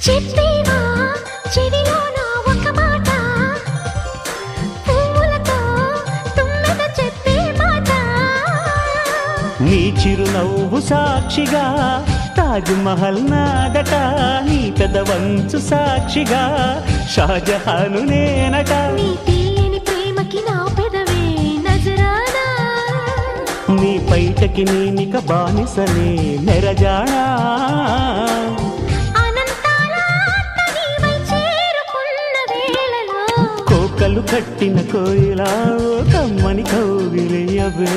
చెప్పేవా చెవిలోన ఒక మాట పువ్వులతో తుమ్మెద చెప్పే మాట నీ చిరునవ్వు సాక్షిగా తాజ్ మహల్ నాదట నీ పెదవంచు సాక్షిగా షాజహాను నేనట నీ తీయని ప్రేమకి నా పెదవే నజరానా నీ పైటకి నేనిక బానిసనే నెరజాడా కోకలు కట్టిన కోయిలా కమ్మని కౌగిలియవే